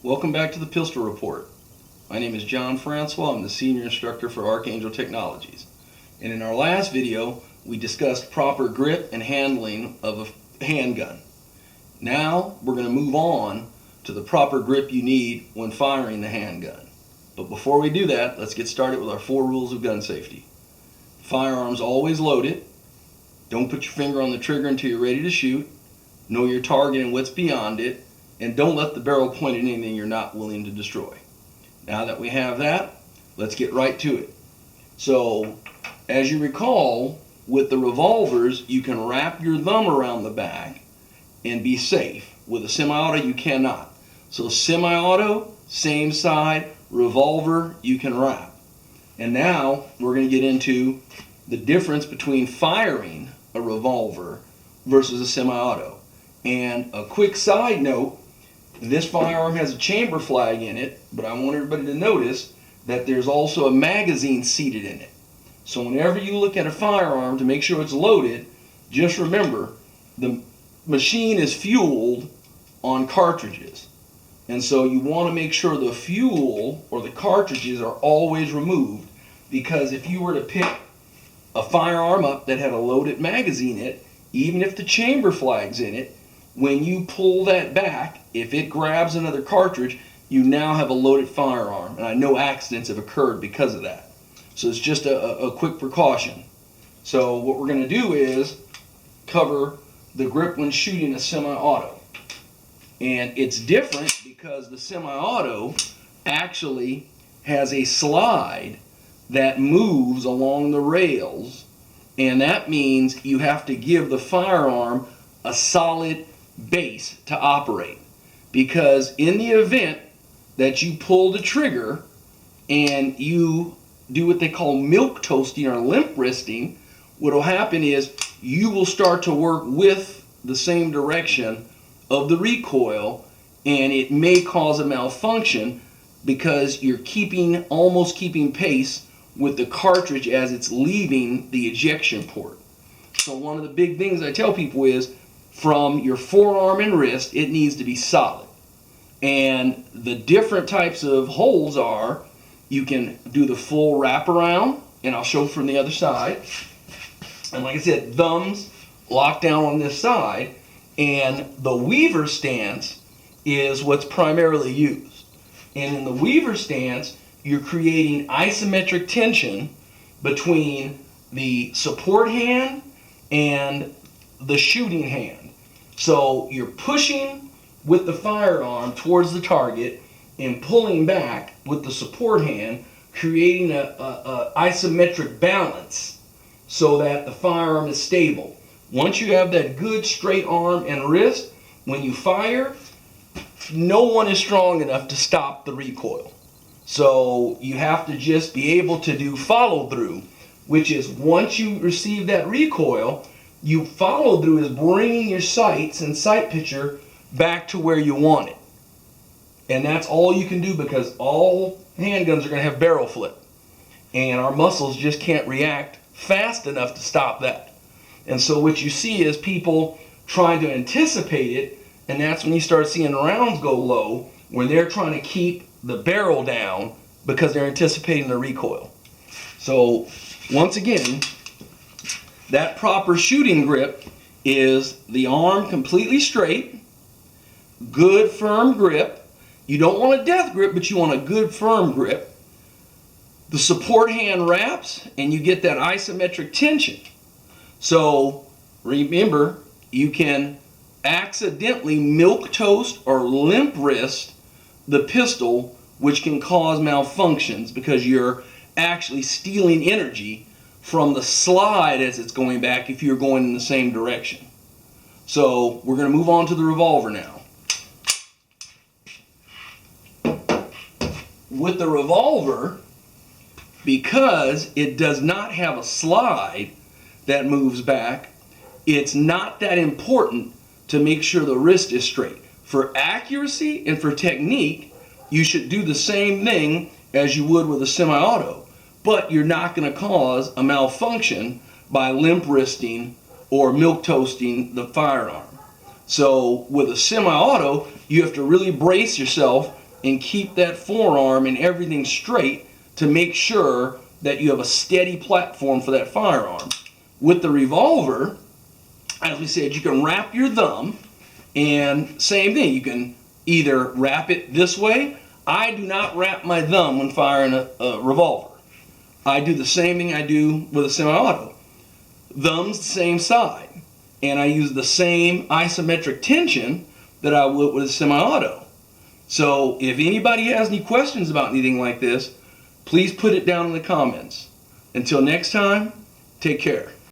Welcome back to the Pistol Report. My name is John Francois. I'm the Senior Instructor for Archangel Technologies. And in our last video, we discussed proper grip and handling of a handgun. Now we're going to move on to the proper grip you need when firing the handgun. But before we do that, let's get started with our 4 rules of gun safety. Firearms always loaded. Don't put your finger on the trigger until you're ready to shoot. Know your target and what's beyond it. And don't let the barrel point at anything you're not willing to destroy. Now that we have that, let's get right to it. So, as you recall, with the revolvers, you can wrap your thumb around the back and be safe. With a semi-auto, you cannot. So semi-auto, same side, revolver, you can wrap. And now we're going to get into the difference between firing a revolver versus a semi-auto. And a quick side note, this firearm has a chamber flag in it, but I want everybody to notice that there's also a magazine seated in it. So whenever you look at a firearm to make sure it's loaded, just remember the machine is fueled on cartridges. And so you want to make sure the fuel or the cartridges are always removed, because if you were to pick a firearm up that had a loaded magazine in it, even if the chamber flag's in it, when you pull that back, if it grabs another cartridge, you now have a loaded firearm. And I know accidents have occurred because of that. So it's just a quick precaution. So what we're going to do is cover the grip when shooting a semi-auto. And it's different because the semi-auto actually has a slide that moves along the rails. And that means you have to give the firearm a solid base to operate, because in the event that you pull the trigger and you do what they call milk toasting or limp wristing, what will happen is you will start to work with the same direction of the recoil, and it may cause a malfunction because you're almost keeping pace with the cartridge as it's leaving the ejection port. So one of the big things I tell people is, from your forearm and wrist, it needs to be solid. And the different types of holes are, you can do the full wraparound, and I'll show from the other side. And like I said, thumbs locked down on this side, and the weaver stance is what's primarily used. And in the weaver stance, you're creating isometric tension between the support hand and the shooting hand. So you're pushing with the firearm towards the target and pulling back with the support hand, creating a isometric balance so that the firearm is stable. Once you have that good straight arm and wrist, when you fire, no one is strong enough to stop the recoil. So you have to just be able to do follow through, which is once you receive that recoil, you follow through is bringing your sights and sight picture back to where you want it. And that's all you can do, because all handguns are going to have barrel flip. And our muscles just can't react fast enough to stop that. And so what you see is people trying to anticipate it, and that's when you start seeing rounds go low, when they're trying to keep the barrel down because they're anticipating the recoil. So once again, that proper shooting grip is the arm completely straight, good firm grip. You don't want a death grip, but you want a good firm grip. The support hand wraps, and you get that isometric tension. So remember, you can accidentally milk toast or limp wrist the pistol, which can cause malfunctions because you're actually stealing energy from the slide as it's going back if you're going in the same direction. So we're going to move on to the revolver now. With the revolver, because it does not have a slide that moves back, it's not that important to make sure the wrist is straight. For accuracy and for technique, you should do the same thing as you would with a semi-auto. But you're not going to cause a malfunction by limp wristing or milk toasting the firearm. So with a semi-auto, you have to really brace yourself and keep that forearm and everything straight to make sure that you have a steady platform for that firearm. With the revolver, as we said, you can wrap your thumb, and same thing, you can either wrap it this way. I do not wrap my thumb when firing a revolver. I do the same thing I do with a semi-auto. Thumb's the same side, and I use the same isometric tension that I would with a semi-auto. So if anybody has any questions about anything like this, please put it down in the comments. Until next time, take care.